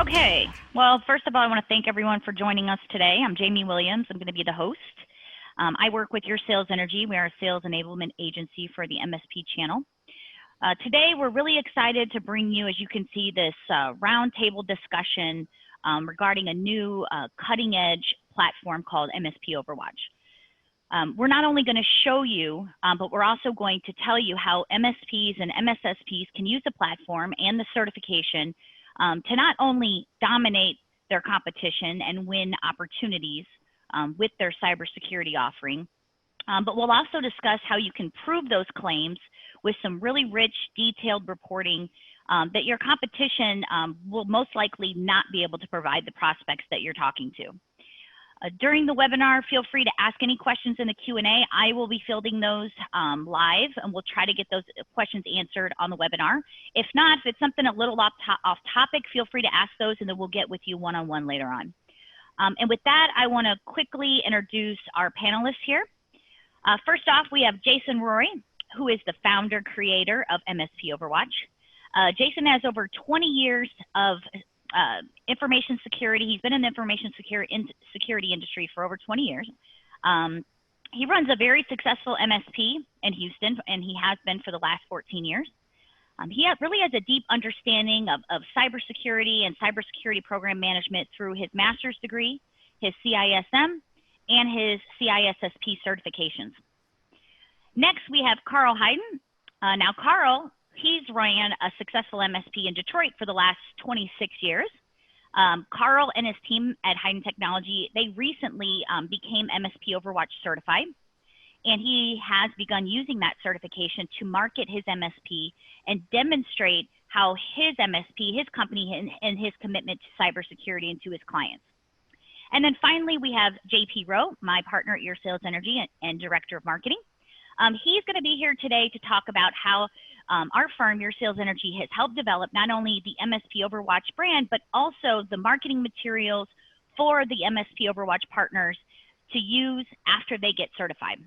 Okay, well, first of all, I want to thank everyone for joining us today. I'm Jamie Williams. I'm going to be the host. I work with Your Sales Energy. We are a sales enablement agency for the MSP channel. Today, we're really excited to bring you, as you can see, this roundtable discussion regarding a new cutting-edge platform called MSP Overwatch. We're not only going to show you, but we're also going to tell you how MSPs and MSSPs can use the platform and the certification to not only dominate their competition and win opportunities with their cybersecurity offering, but we'll also discuss how you can prove those claims with some really rich, detailed reporting that your competition will most likely not be able to provide the prospects that you're talking to. During the webinar, feel free to ask any questions in the Q&A. I will be fielding those live, and we'll try to get those questions answered on the webinar. If not, if it's something a little off topic, feel free to ask those, and then we'll get with you one-on-one later on. And with that, I want to quickly introduce our panelists here. First off, we have Jason Rorie, who is the founder, creator of MSP Overwatch. Jason has over 20 years of information security. He's been in the information security industry for over 20 years. He runs a very successful MSP in Houston, and he has been for the last 14 years. He really has a deep understanding of cybersecurity and cybersecurity program management through his master's degree, his CISM, and his CISSP certifications. Next, we have Carl Heiden. Now, Carl, he's ran a successful MSP in Detroit for the last 26 years. Carl and his team at Heiden Technology, they recently became MSP Overwatch certified, and he has begun using that certification to market his MSP and demonstrate how his MSP, his company, and his commitment to cybersecurity and to his clients. And then finally, we have JP Rowe, my partner at Your Sales Energy and Director of Marketing. He's going to be here today to talk about how our firm, Your Sales Energy, has helped develop not only the MSP Overwatch brand, but also the marketing materials for the MSP Overwatch partners to use after they get certified.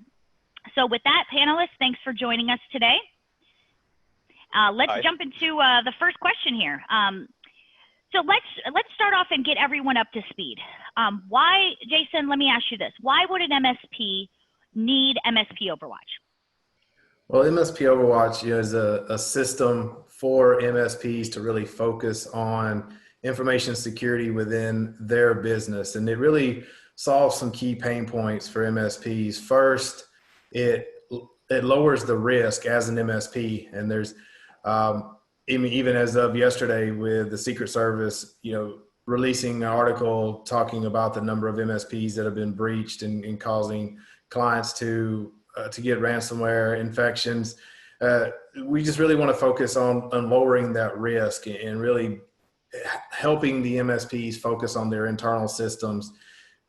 So with that, panelists, thanks for joining us today. Let's jump into the first question here. So let's start off and get everyone up to speed. Why, Jason, let me ask you this. Why would an MSP need MSP Overwatch? Well, MSP Overwatch is a system for MSPs to really focus on information security within their business. And it really solves some key pain points for MSPs. First, it lowers the risk as an MSP. And there's, even as of yesterday with the Secret Service, releasing an article talking about the number of MSPs that have been breached and causing clients to get ransomware infections. We just really want to focus on lowering that risk and really helping the MSPs focus on their internal systems,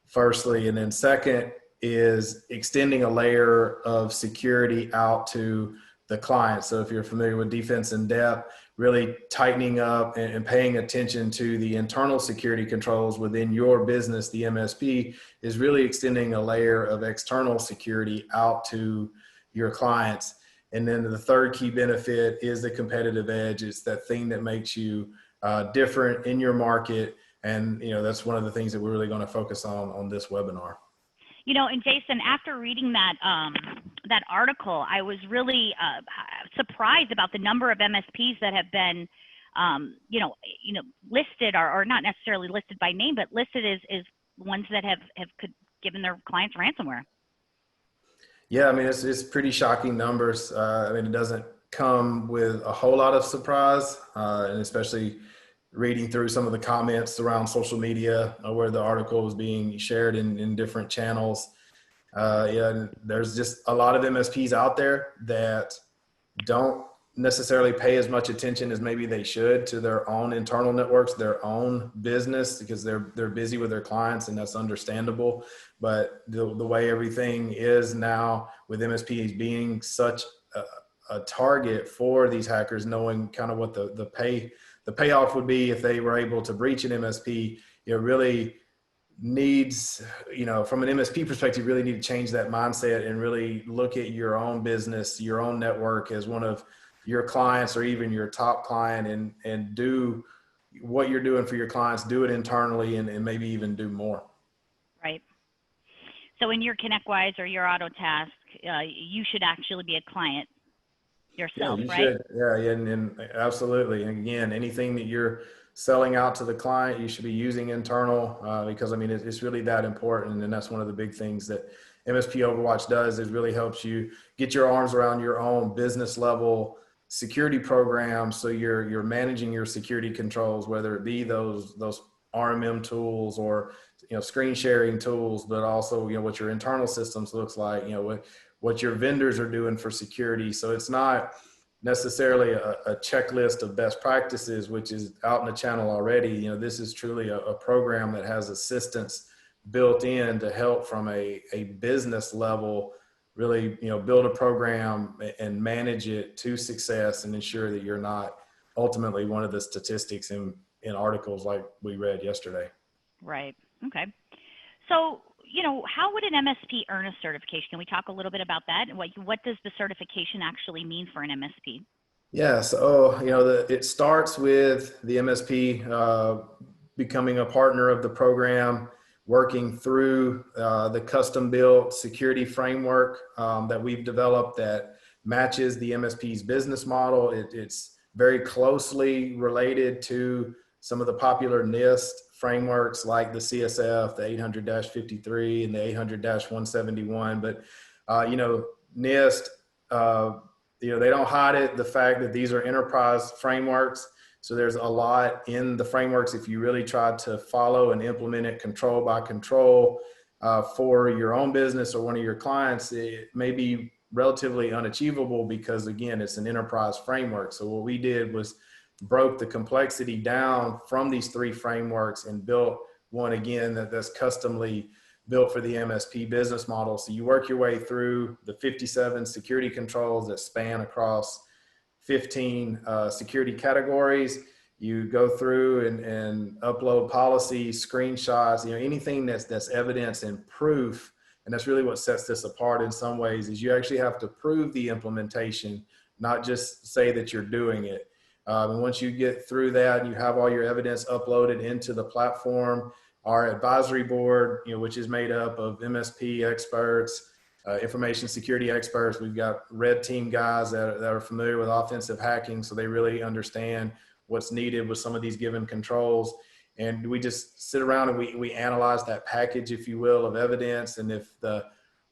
firstly. And then second is extending a layer of security out to the client. So if you're familiar with defense in depth, really tightening up and paying attention to the internal security controls within your business, the MSP, is really extending a layer of external security out to your clients. And then the third key benefit is the competitive edge. It's that thing that makes you different in your market. And that's one of the things that we're really going to focus on this webinar. And Jason, after reading that that article, I was really surprised about the number of MSPs that have been, listed or not necessarily listed by name, but listed as ones that have given their clients ransomware. Yeah, I mean, it's pretty shocking numbers. It doesn't come with a whole lot of surprise, and especially reading through some of the comments around social media where the article was being shared in different channels. There's just a lot of MSPs out there that don't necessarily pay as much attention as maybe they should to their own internal networks, their own business, because they're busy with their clients, and that's understandable. But the way everything is now, with MSPs being such a target for these hackers, knowing kind of what the payoff would be if they were able to breach an MSP, it really needs, from an MSP perspective, really need to change that mindset and really look at your own business, your own network as one of your clients or even your top client, and do what you're doing for your clients, do it internally, and maybe even do more. Right. So in your ConnectWise or your AutoTask, you should actually be a client yourself, Yeah, you right? should. Yeah, and absolutely. And again, anything that you're selling out to the client, you should be using internal because I mean it's really that important, and that's one of the big things that MSP Overwatch does is really helps you get your arms around your own business level security program. So you're managing your security controls, whether it be those RMM tools or screen sharing tools, but also what your internal systems looks like, what your vendors are doing for security. So it's not necessarily a checklist of best practices, which is out in the channel already. This is truly a program that has assistance built in to help from a business level, really, build a program and manage it to success and ensure that you're not ultimately one of the statistics in articles like we read yesterday. Right. Okay. So, how would an MSP earn a certification? Can we talk a little bit about that? What does the certification actually mean for an MSP? Yeah, so it starts with the MSP becoming a partner of the program, working through the custom-built security framework that we've developed that matches the MSP's business model. It's very closely related to some of the popular NIST frameworks like the CSF, the 800-53 and the 800-171. But, NIST, they don't hide it, the fact that these are enterprise frameworks. So there's a lot in the frameworks. If you really try to follow and implement it control by control for your own business or one of your clients, it may be relatively unachievable because, again, it's an enterprise framework. So what we did was broke the complexity down from these three frameworks and built one, again, that's customly built for the MSP business model. So you work your way through the 57 security controls that span across 15 security categories. You go through and upload policies, screenshots, anything that's evidence and proof. And that's really what sets this apart in some ways is you actually have to prove the implementation, not just say that you're doing it. And once you get through that and you have all your evidence uploaded into the platform, our advisory board, which is made up of MSP experts, information security experts. We've got red team guys that are familiar with offensive hacking, so they really understand what's needed with some of these given controls. And we just sit around and we analyze that package, if you will, of evidence. And if the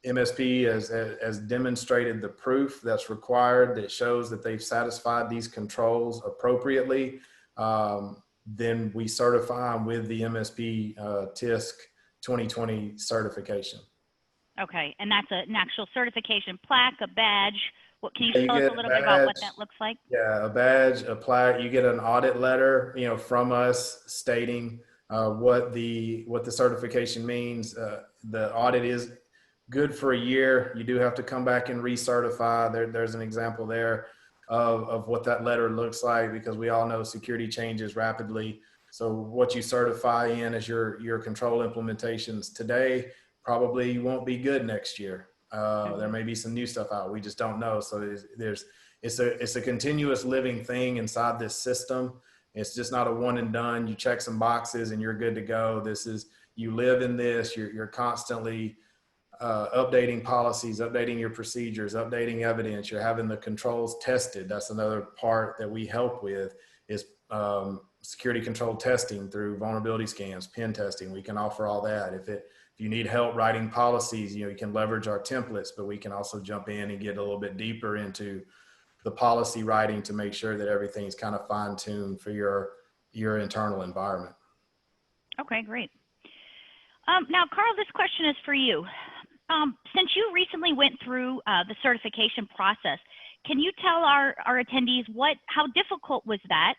MSP has demonstrated the proof that's required that shows that they've satisfied these controls appropriately, then we certify them with the MSP TISC 2020 certification. Okay, and that's an actual certification plaque, a badge. What can you You tell us get a a little bit about what badge. that looks like? Yeah, a badge, a plaque. You get an audit letter, from us stating what the certification means. The audit is good for a year. You do have to come back and recertify. There's an example there of what that letter looks like because we all know security changes rapidly. So what you certify in as your control implementations today probably won't be good next year. There may be some new stuff out. We just don't know. So it's a continuous living thing inside this system. It's just not a one and done. You check some boxes and you're good to go. You live in this. You're constantly updating policies, updating your procedures, updating evidence. You're having the controls tested. That's another part that we help with is security control testing through vulnerability scans, pen testing. We can offer all that. If you need help writing policies, you can leverage our templates, but we can also jump in and get a little bit deeper into the policy writing to make sure that everything's kind of fine-tuned for your internal environment. Okay, great. Now, Carl, this question is for you. Since you recently went through the certification process, can you tell our attendees how difficult was that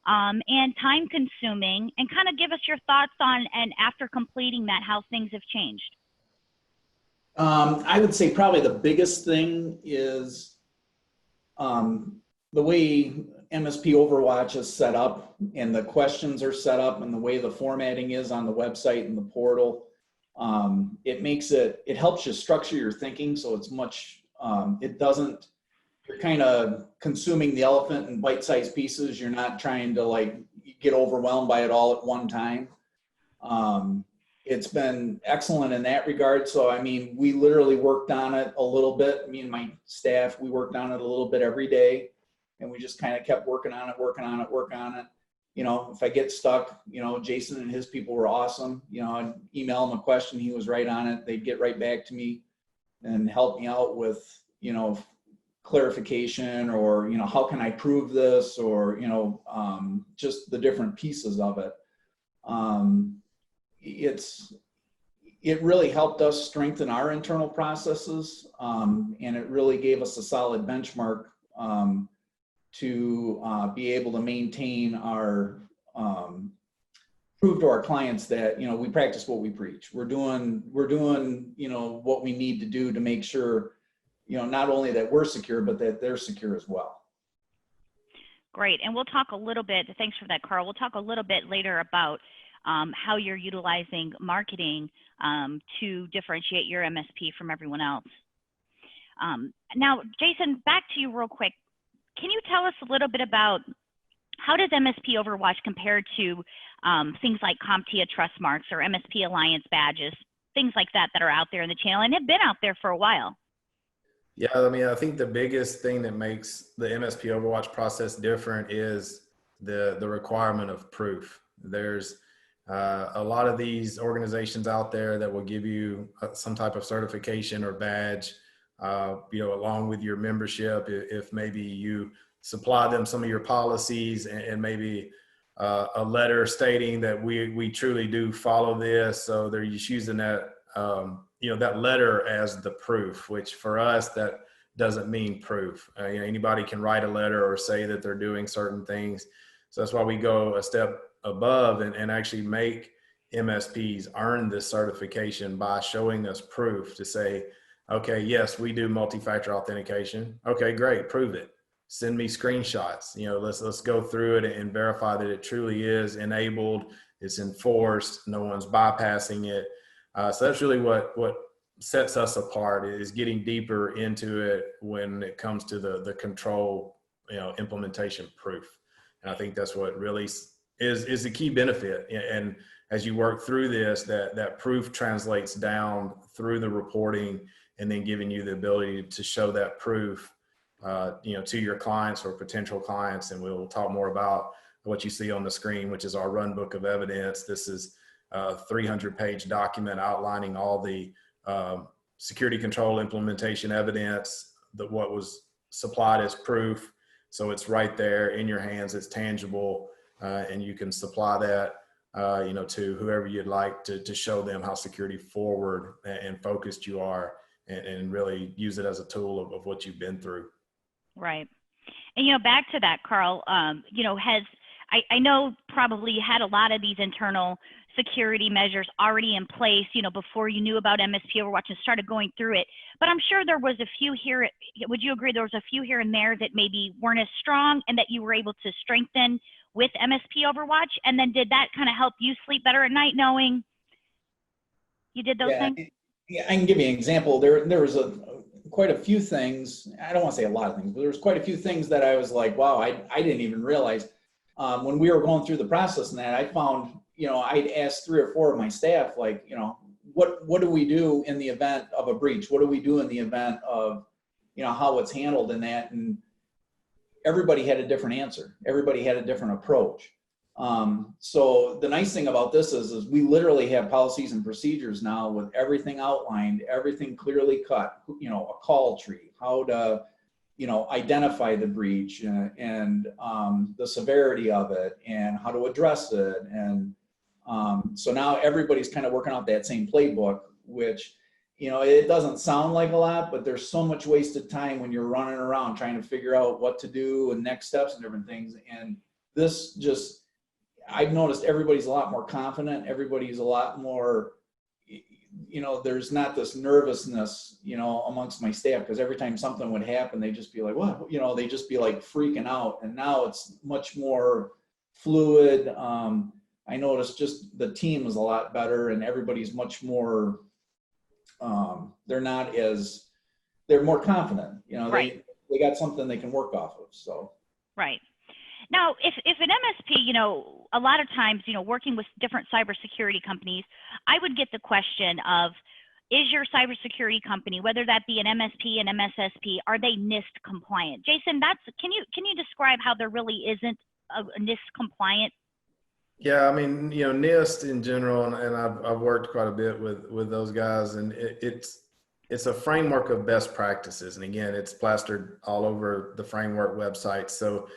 and time consuming, and kind of give us your thoughts on, and after completing that, how things have changed? I would say probably the biggest thing is the way MSP Overwatch is set up and the questions are set up and the way the formatting is on the website and the portal. It helps you structure your thinking so it's much, it doesn't you're kind of consuming the elephant in bite-sized pieces. You're not trying to like get overwhelmed by it all at one time. It's been excellent in that regard. So, I mean, we literally worked on it a little bit. Me and my staff, we worked on it a little bit every day, and we just kind of kept working on it. You know, if I get stuck, you know, Jason and his people were awesome. You know, I'd email him a question. He was right on it. They'd get right back to me and help me out with, you know, clarification, or, you know, how can I prove this, or, you know, just the different pieces of it. It really helped us strengthen our internal processes, and it really gave us a solid benchmark to be able to maintain our, prove to our clients that, you know, we practice what we preach. We're doing, you know, what we need to do to make sure, you know, not only that we're secure, but that they're secure as well. Great. And we'll talk a little bit, thanks for that, Carl. We'll talk a little bit later about how you're utilizing marketing to differentiate your MSP from everyone else. Now, Jason, back to you real quick. Can you tell us a little bit about how does MSP Overwatch compare to things like CompTIA trust marks or MSP Alliance badges, things like that that are out there in the channel and have been out there for a while? Yeah, I mean, I think the biggest thing that makes the MSP Overwatch process different is the requirement of proof. There's a lot of these organizations out there that will give you some type of certification or badge, you know, along with your membership. If maybe you supply them some of your policies and maybe a letter stating that we truly do follow this. So they're just using that, you know, that letter as the proof, which for us, that doesn't mean proof. You know, anybody can write a letter or say that they're doing certain things. So that's why we go a step above and actually make MSPs earn this certification by showing us proof to say, okay, yes, we do multi-factor authentication. Okay, great, prove it. Send me screenshots. You know, let's go through it and verify that it truly is enabled, it's enforced, no one's bypassing it. So that's really what sets us apart, is getting deeper into it when it comes to the control, you know, implementation proof. And I think that's what really is the key benefit. And as you work through this, that proof translates down through the reporting, and then giving you the ability to show that proof, you know, to your clients or potential clients. And we'll talk more about what you see on the screen, which is our run book of evidence. This is a 300-page document outlining all the security control implementation evidence, that what was supplied as proof. So it's right there in your hands, it's tangible, and you can supply that, you know, to whoever you'd like to show them how security forward and focused you are, and really use it as a tool of what you've been through. Right. And, you know, back to that, Carl, you know, I know probably you had a lot of these internal security measures already in place, you know, before you knew about MSP Overwatch and started going through it. But I'm sure there was a few here, would you agree there was a few here and there that maybe weren't as strong and that you were able to strengthen with MSP Overwatch? And then did that kind of help you sleep better at night knowing you did those things? Yeah, I can give you an example. There was quite a few things. I don't want to say a lot of things, but there was quite a few things that I was like, wow, I didn't even realize. When we were going through the process and that, I found, you know, I'd asked 3 or 4 of my staff, like, you know, what do we do in the event of a breach? What do we do in the event of, you know, how it's handled in that? And everybody had a different answer. Everybody had a different approach. So the nice thing about this is we literally have policies and procedures now with everything outlined, everything clearly cut, you know, a call tree, how to, you know, identify the breach and the severity of it and how to address it. And so now everybody's kind of working out that same playbook, which, you know, it doesn't sound like a lot, but there's so much wasted time when you're running around trying to figure out what to do and next steps and different things. And this just, I've noticed everybody's a lot more confident. Everybody's a lot more, you know, there's not this nervousness, you know, amongst my staff, because every time something would happen, they'd just be like, what, you know, they just be like freaking out. And now it's much more fluid. I noticed just the team is a lot better and everybody's much more, they're more confident, you know, right. they got something they can work off of. So. Right. Now, if an MSP, you know, a lot of times, you know, working with different cybersecurity companies, I would get the question of, is your cybersecurity company, whether that be an MSP, an MSSP, are they NIST compliant? Jason, can you describe how there really isn't a NIST compliant? Yeah, I mean, you know, NIST in general, and I've worked quite a bit with those guys, and it's a framework of best practices, and again, it's plastered all over the framework website. So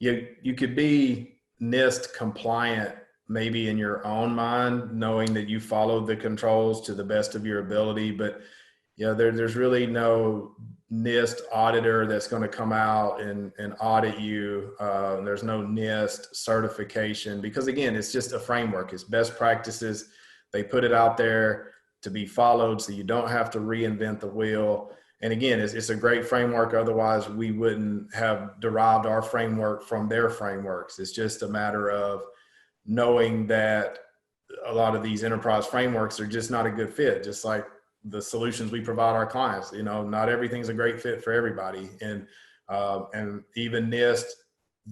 you could be NIST compliant maybe in your own mind, knowing that you followed the controls to the best of your ability, but you know, there's really no NIST auditor that's going to come out and audit you. There's no NIST certification because again, it's just a framework. It's best practices. They put it out there to be followed so you don't have to reinvent the wheel. And again, it's a great framework. Otherwise, we wouldn't have derived our framework from their frameworks. It's just a matter of knowing that a lot of these enterprise frameworks are just not a good fit, just like the solutions we provide our clients. You know, not everything's a great fit for everybody. And even NIST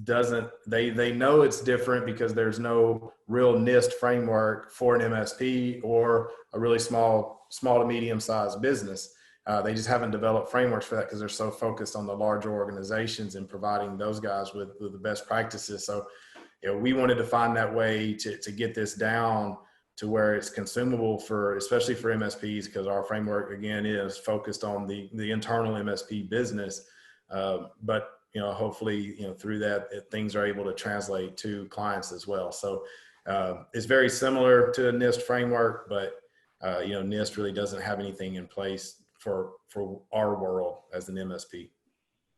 doesn't, they know it's different because there's no real NIST framework for an MSP or a really small to medium sized business. They just haven't developed frameworks for that because they're so focused on the larger organizations and providing those guys with the best practices. So, you know, we wanted to find that way to get this down to where it's consumable for, especially for MSPs, because our framework again is focused on the internal MSP business. But you know, hopefully, you know, through that things are able to translate to clients as well. So it's very similar to a NIST framework, but you know, NIST really doesn't have anything in place for our world as an MSP.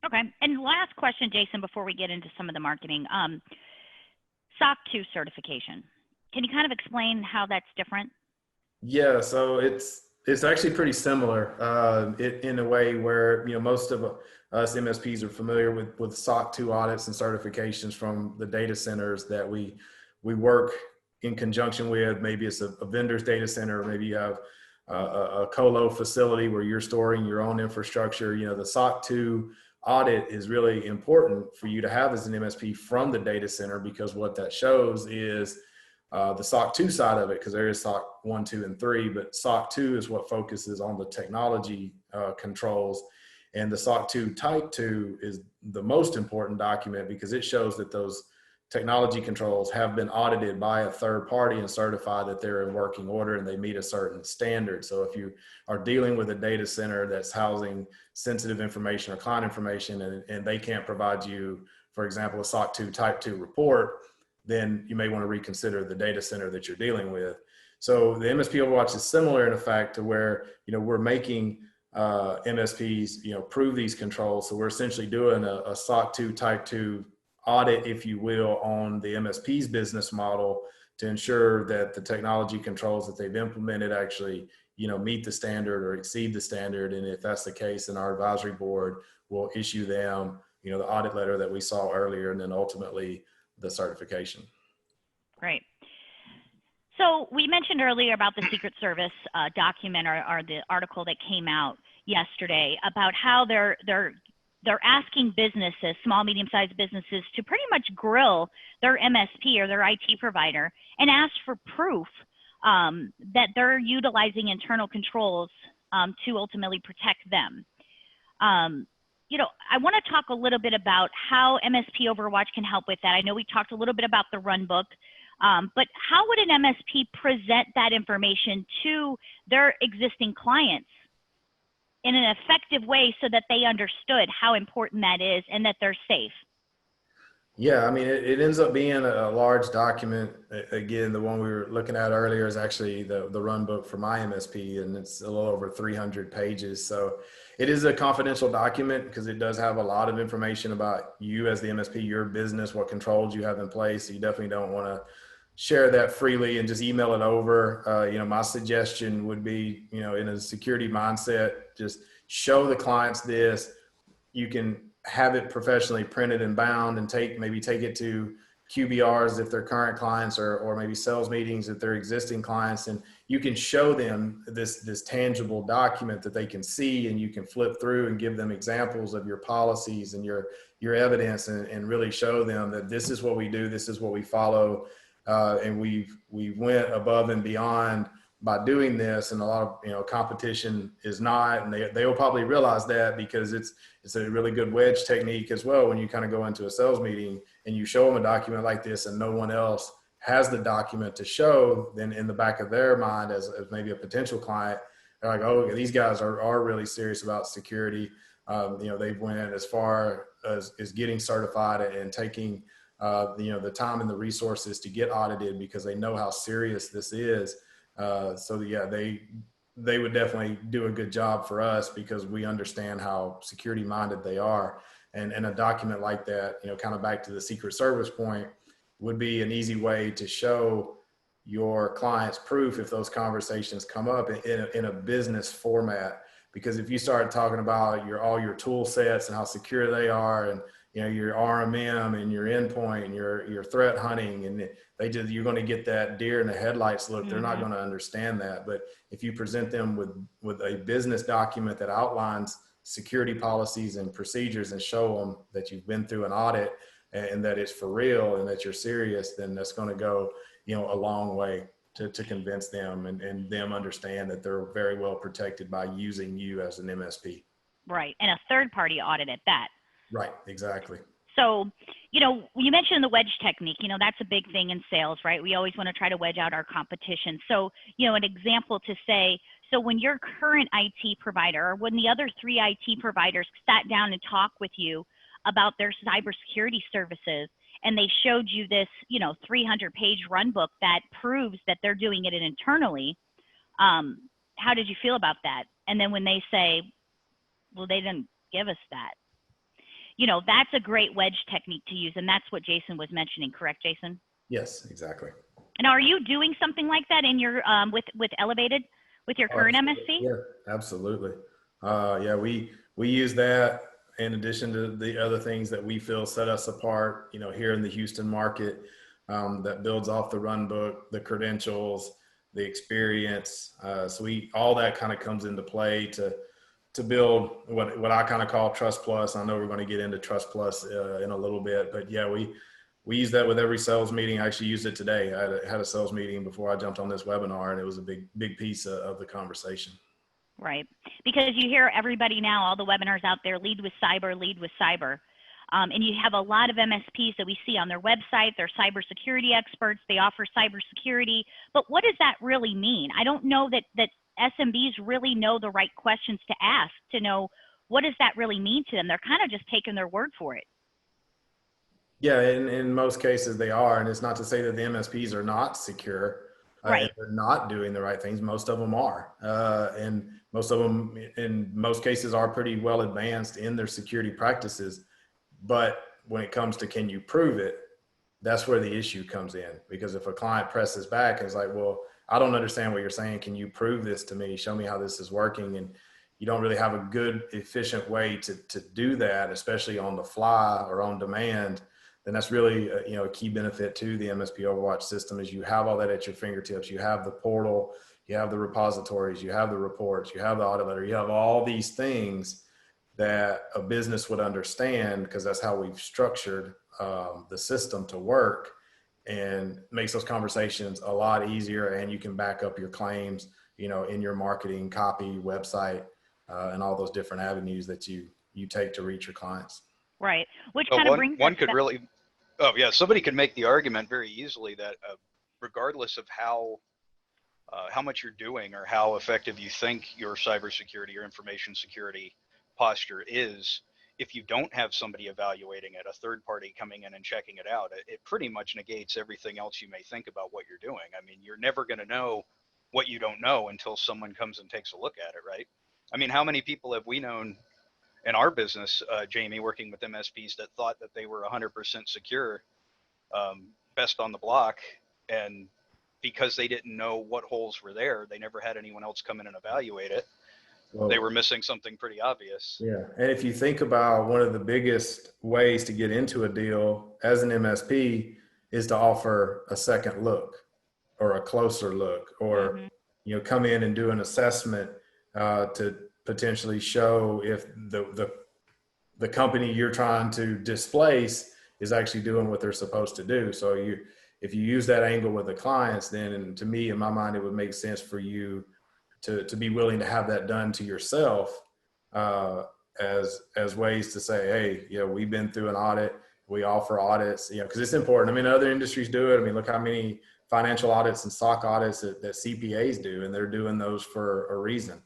Okay. And last question, Jason, before we get into some of the marketing, SOC 2 certification. Can you kind of explain how that's different? Yeah, so it's actually pretty similar in a way where, you know, most of us MSPs are familiar with SOC 2 audits and certifications from the data centers that we work in conjunction with. Maybe it's a vendor's data center, or maybe you have a colo facility where you're storing your own infrastructure. You know, the SOC 2 audit is really important for you to have as an MSP from the data center, because what that shows is the SOC 2 side of it, because there is SOC 1, 2, and 3, but SOC 2 is what focuses on the technology controls. And the SOC 2 Type 2 is the most important document because it shows that those technology controls have been audited by a third party and certified that they're in working order and they meet a certain standard. So if you are dealing with a data center that's housing sensitive information or client information and they can't provide you, for example, a SOC 2 Type 2 report, then you may want to reconsider the data center that you're dealing with. So the MSP Overwatch is similar in effect to where, you know, we're making MSPs, you know, prove these controls. So we're essentially doing a SOC 2 Type 2 audit, if you will, on the MSP's business model to ensure that the technology controls that they've implemented actually, you know, meet the standard or exceed the standard. And if that's the case, then our advisory board will issue them, you know, the audit letter that we saw earlier, and then ultimately the certification. Great. So we mentioned earlier about the Secret Service document or the article that came out yesterday about how they're asking businesses, small, medium-sized businesses, to pretty much grill their MSP or their IT provider and ask for proof that they're utilizing internal controls to ultimately protect them. You know, I want to talk a little bit about how MSP Overwatch can help with that. I know we talked a little bit about the run book, but how would an MSP present that information to their existing clients in an effective way so that they understood how important that is and that they're safe? Yeah, I mean, it ends up being a large document. Again, the one we were looking at earlier is actually the run book for my MSP, and it's a little over 300 pages. So it is a confidential document because it does have a lot of information about you as the MSP, your business, what controls you have in place. So you definitely don't want to share that freely and just email it over. You know, my suggestion would be, you know, in a security mindset, just show the clients this. You can have it professionally printed and bound and maybe take it to QBRs if they're current clients, or maybe sales meetings if they're existing clients, and you can show them this tangible document that they can see, and you can flip through and give them examples of your policies and your evidence, and really show them that this is what we do, this is what we follow, and we went above and beyond by doing this. And a lot of competition is not, and they will probably realize that, because it's a really good wedge technique as well. When you kind of go into a sales meeting and you show them a document like this and no one else has the document to show, then in the back of their mind as maybe a potential client, they're like, oh, these guys are really serious about security. They've went as far as getting certified and taking the time and the resources to get audited, because they know how serious this is. So yeah, they would definitely do a good job for us, because we understand how security minded they are. And a document like that, kind of back to the Secret Service point, would be an easy way to show your clients proof if those conversations come up in a business format. Because if you start talking about all your tool sets and how secure they are, and your RMM and your endpoint and your threat hunting, and you're going to get that deer in the headlights look. They're not going to understand that. But if you present them with a business document that outlines security policies and procedures, and show them that you've been through an audit and that it's for real and that you're serious, then that's going to go a long way to convince them and them understand that they're very well protected by using you as an MSP. Right, and a third party audit at that. Right, exactly. So, you mentioned the wedge technique. That's a big thing in sales, right? We always want to try to wedge out our competition. So, an example to say, so when your current IT provider, or when the other 3 IT providers sat down and talked with you about their cybersecurity services, and they showed you this, 300-page run book that proves that they're doing it internally, how did you feel about that? And then when they say, well, they didn't give us that. That's a great wedge technique to use. And that's what Jason was mentioning, correct, Jason? Yes, exactly. And are you doing something like that in your, with Elevated, with your current MSP? Yeah, absolutely. Yeah, we use that in addition to the other things that we feel set us apart, here in the Houston market, that builds off the run book, the credentials, the experience. So all that kind of comes into play to build what I kind of call Trust Plus. I know we're going to get into Trust Plus in a little bit, but yeah, we use that with every sales meeting. I actually used it today. I had a sales meeting before I jumped on this webinar, and it was a big piece of the conversation. Right. Because you hear everybody now, all the webinars out there, lead with cyber, lead with cyber. And you have a lot of MSPs that we see on their website. They're cybersecurity experts. They offer cybersecurity. But what does that really mean? I don't know that SMBs really know the right questions to ask to know what does that really mean to them. They're kind of just taking their word for it. Yeah, in most cases they are. And it's not to say that the MSPs are not secure. Right. They're not doing the right things. Most of them are. And most of them, in most cases, are pretty well advanced in their security practices. But when it comes to can you prove it, that's where the issue comes in. Because if a client presses back and is like, well, I don't understand what you're saying. Can you prove this to me? Show me how this is working. And you don't really have a good, efficient way to do that, especially on the fly or on demand. Then that's really a key benefit to the MSP Overwatch system is you have all that at your fingertips. You have the portal, you have the repositories, you have the reports, you have the audit letter, you have all these things that a business would understand, because that's how we've structured the system to work, and makes those conversations a lot easier. And you can back up your claims, in your marketing, copy, website, and all those different avenues that you take to reach your clients. Right. Which kind of brings one could really, oh yeah, somebody could make the argument very easily that regardless of how much you're doing or how effective you think your cybersecurity or information security posture is, if you don't have somebody evaluating it, a third party coming in and checking it out, it pretty much negates everything else you may think about what you're doing. I mean, you're never going to know what you don't know until someone comes and takes a look at it, right? I mean, how many people have we known in our business, Jamie, working with MSPs that thought that they were 100% secure, best on the block, and because they didn't know what holes were there, they never had anyone else come in and evaluate it. Well, they were missing something pretty obvious. Yeah. And if you think about one of the biggest ways to get into a deal as an MSP is to offer a second look or a closer look, or come in and do an assessment to potentially show if the company you're trying to displace is actually doing what they're supposed to do. So if you use that angle with the clients, then, and to me, in my mind, it would make sense for you to be willing to have that done to yourself as ways to say, hey, we've been through an audit. We offer audits, because it's important. I mean, other industries do it. I mean, look how many financial audits and SOC audits that CPAs do, and they're doing those for a reason.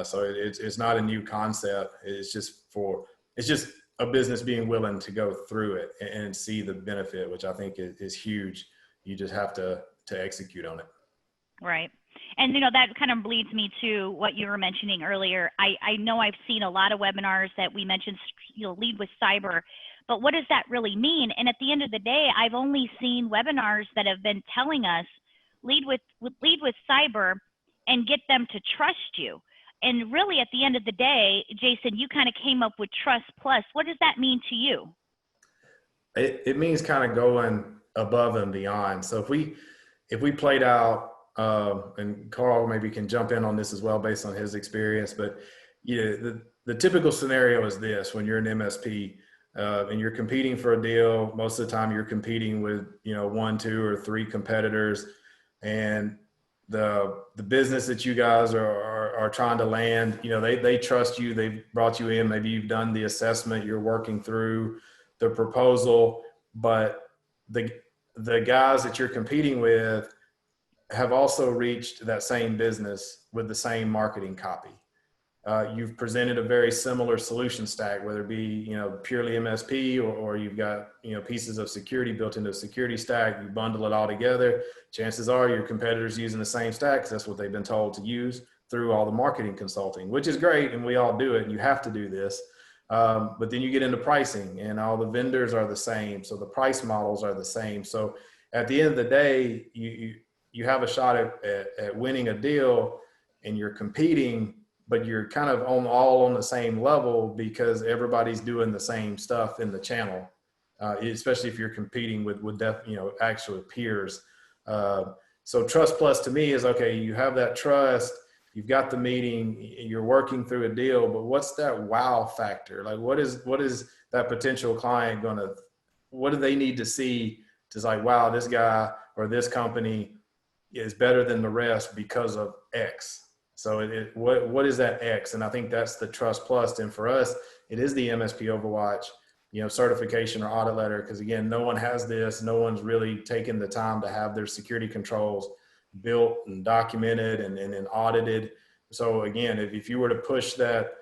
So it's not a new concept. It's just a business being willing to go through it and see the benefit, which I think is huge. You just have to execute on it. Right. And, that kind of leads me to what you were mentioning earlier. I know I've seen a lot of webinars that we mentioned, lead with cyber, but what does that really mean? And at the end of the day, I've only seen webinars that have been telling us lead with cyber and get them to trust you. And really, at the end of the day, Jason, you kind of came up with Trust Plus. What does that mean to you? It means kind of going above and beyond. So if we played out, and Carl maybe can jump in on this as well based on his experience, but the typical scenario is this: when you're an MSP and you're competing for a deal, most of the time you're competing with 1, 2, or 3 competitors, and the business that you guys are trying to land, they trust you. They've brought you in. Maybe you've done the assessment. You're working through the proposal, but the guys that you're competing with have also reached that same business with the same marketing copy. You've presented a very similar solution stack, whether it be, purely MSP or you've got, pieces of security built into a security stack. You bundle it all together. Chances are your competitors using the same stack because that's what they've been told to use through all the marketing consulting, which is great. And we all do it, and you have to do this. But then you get into pricing, and all the vendors are the same. So the price models are the same. So at the end of the day, you have a shot at winning a deal, and you're competing, but you're kind of all on the same level because everybody's doing the same stuff in the channel, especially if you're competing with actual peers. So Trust Plus to me is, okay, you have that trust, you've got the meeting, you're working through a deal, but what's that wow factor? Like, what is that potential client what do they need to see to like, wow, this guy or this company is better than the rest because of X. So what is that X? And I think that's the Trust Plus. And for us, it is the MSP Overwatch, certification or audit letter. Because again, no one has this. No one's really taken the time to have their security controls built and documented and then audited. So again, if you were to push that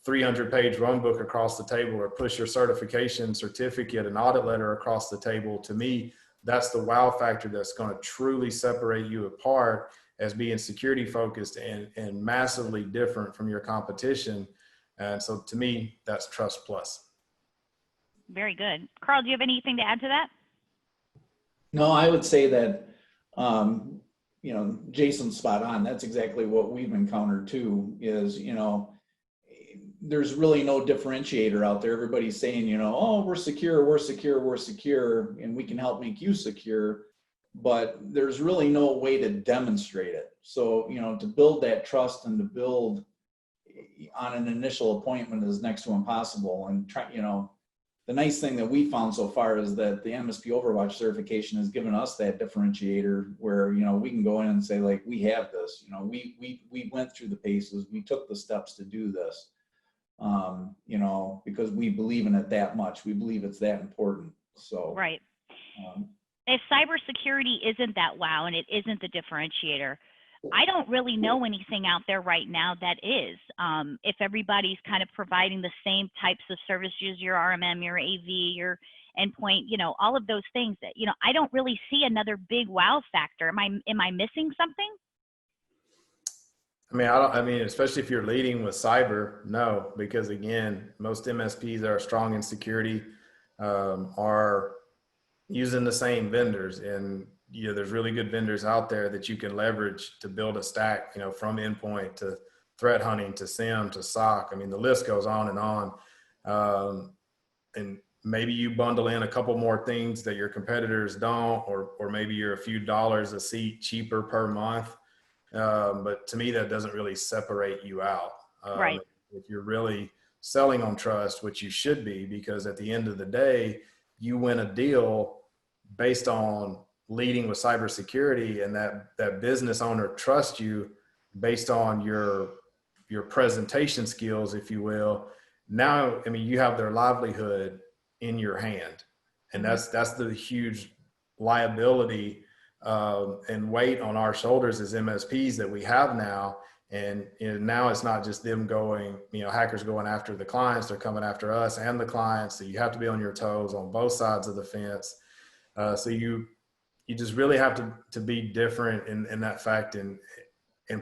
300-page run book across the table, or push your certification certificate and audit letter across the table, to me, that's the wow factor that's going to truly separate you apart as being security focused and massively different from your competition. And so to me, that's Trust Plus. Very good. Carl, do you have anything to add to that? No, I would say that, Jason's spot on. That's exactly what we've encountered too, is, there's really no differentiator out there. Everybody's saying, oh, we're secure, and we can help make you secure, but there's really no way to demonstrate it. So, to build that trust and to build on an initial appointment is next to impossible. And the nice thing that we found so far is that the MSP Overwatch certification has given us that differentiator where, we can go in and say, like, we have this, we went through the paces, we took the steps to do this. Because we believe in it that much. We believe it's that important. So, right. If cybersecurity isn't that wow and it isn't the differentiator, I don't really know anything out there right now that is. If everybody's kind of providing the same types of services, your RMM, your AV, your endpoint, all of those things that, I don't really see another big wow factor. Am I missing something? I mean, especially if you're leading with cyber, no, because again, most MSPs that are strong in security are using the same vendors, and there's really good vendors out there that you can leverage to build a stack, from endpoint to threat hunting to SIEM to SOC. I mean, the list goes on and on. And maybe you bundle in a couple more things that your competitors don't, or maybe you're a few dollars a seat cheaper per month. But to me, that doesn't really separate you out. Right. If you're really selling on trust, which you should be, because at the end of the day, you win a deal based on leading with cybersecurity, and that business owner trusts you based on your presentation skills, if you will. Now, I mean, you have their livelihood in your hand, and that's the huge liability and weight on our shoulders as MSPs that we have now. And now it's not just them going, hackers going after the clients, they're coming after us and the clients. So you have to be on your toes on both sides of the fence. So you just really have to be different in that fact, and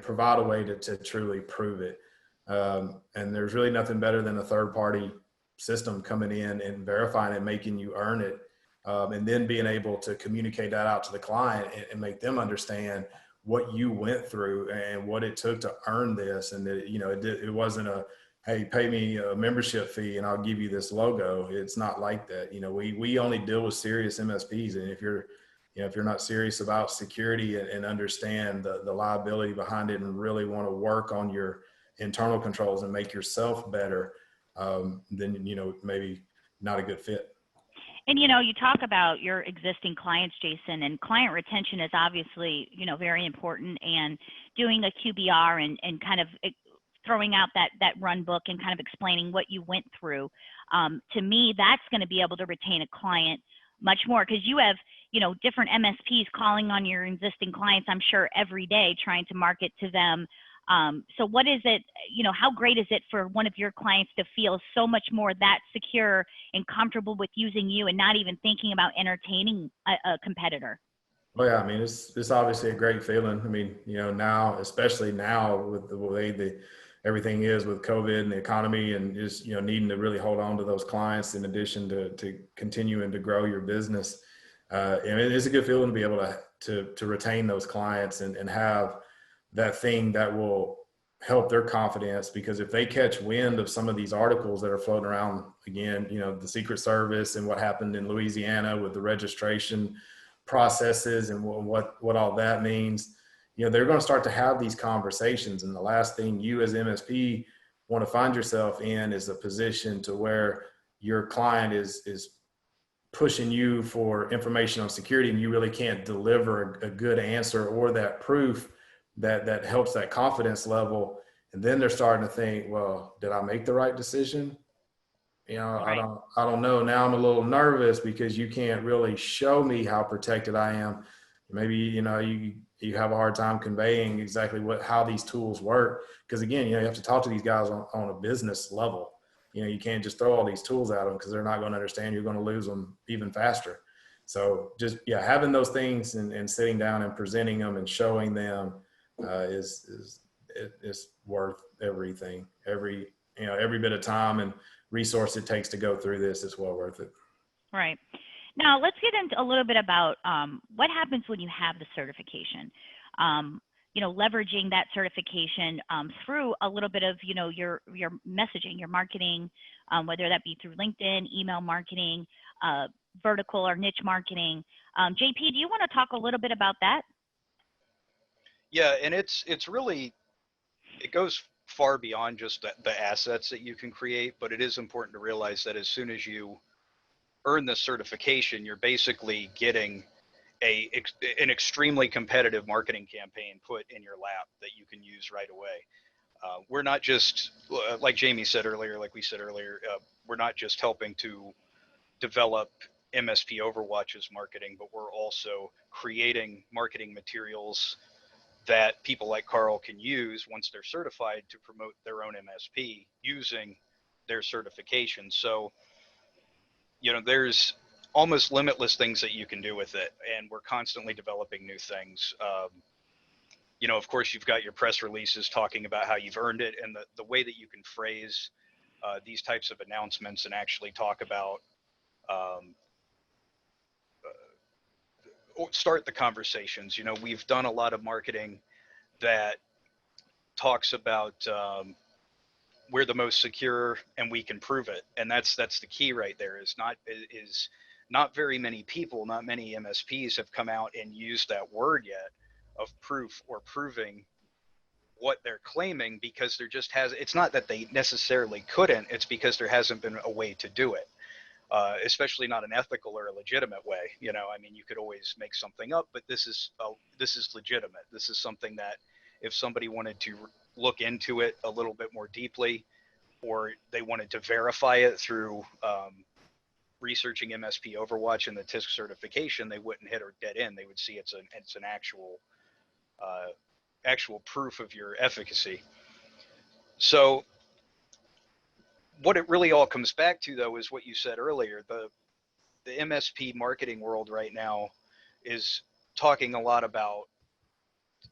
provide a way to truly prove it. And there's really nothing better than a third party system coming in and verifying it, making you earn it. And then being able to communicate that out to the client and make them understand what you went through and what it took to earn this. And that, it wasn't a, hey, pay me a membership fee and I'll give you this logo. It's not like that. We only deal with serious MSPs. And if you're not serious about security and understand the liability behind it and really want to work on your internal controls and make yourself better, then, maybe not a good fit. And, you talk about your existing clients, Jason, and client retention is obviously, very important, and doing a QBR and kind of throwing out that run book and kind of explaining what you went through. To me, that's going to be able to retain a client much more, because you have, different MSPs calling on your existing clients, I'm sure, every day, trying to market to them. So what is it, how great is it for one of your clients to feel so much more that secure and comfortable with using you and not even thinking about entertaining a competitor? Well, yeah, I mean, it's obviously a great feeling. I mean, now, especially now with the way everything is with COVID and the economy, and just, needing to really hold on to those clients in addition to continuing to grow your business. And it is a good feeling to be able to retain those clients and have that thing that will help their confidence, because if they catch wind of some of these articles that are floating around, again, the Secret Service and what happened in Louisiana with the registration processes and what all that means, they're going to start to have these conversations. And the last thing you as MSP want to find yourself in is a position to where your client is pushing you for information on security and you really can't deliver a good answer or that proof that helps that confidence level. And then they're starting to think, well, did I make the right decision? Right. I don't know. Now I'm a little nervous because you can't really show me how protected I am. Maybe, you have a hard time conveying exactly how these tools work. Because again, you have to talk to these guys on a business level. You can't just throw all these tools at them because they're not going to understand. You're going to lose them even faster. So just, having those things and sitting down and presenting them and showing them is worth everything. Every bit of time and resource it takes to go through this is well worth it. Right. Now let's get into a little bit about what happens when you have the certification. Leveraging that certification through a little bit of your messaging, your marketing, whether that be through LinkedIn, email marketing, vertical or niche marketing. JP, do you want to talk a little bit about that? Yeah, and it's really, it goes far beyond just the assets that you can create, but it is important to realize that as soon as you earn the certification, you're basically getting an extremely competitive marketing campaign put in your lap that you can use right away. We're not just, like Jamie said earlier, like we said earlier, we're not just helping to develop MSP Overwatch's marketing, but we're also creating marketing materials that people like Carl can use once they're certified to promote their own MSP using their certification. So, there's almost limitless things that you can do with it, and we're constantly developing new things. Of course, you've got your press releases talking about how you've earned it, and the way that you can phrase these types of announcements and actually talk about start the conversations. We've done a lot of marketing that talks about we're the most secure and we can prove it. And that's the key right there, is not very many people, not many MSPs have come out and used that word yet of proof or proving what they're claiming, because there just it's not that they necessarily couldn't, it's because there hasn't been a way to do it. Especially not an ethical or a legitimate way. You know, I mean, you could always make something up, but this is legitimate. This is something that if somebody wanted to look into it a little bit more deeply, or they wanted to verify it through researching MSP Overwatch and the TISC certification, they wouldn't hit a dead end. They would see it's an actual proof of your efficacy. So what it really all comes back to, though, is what you said earlier. The MSP marketing world right now is talking a lot about,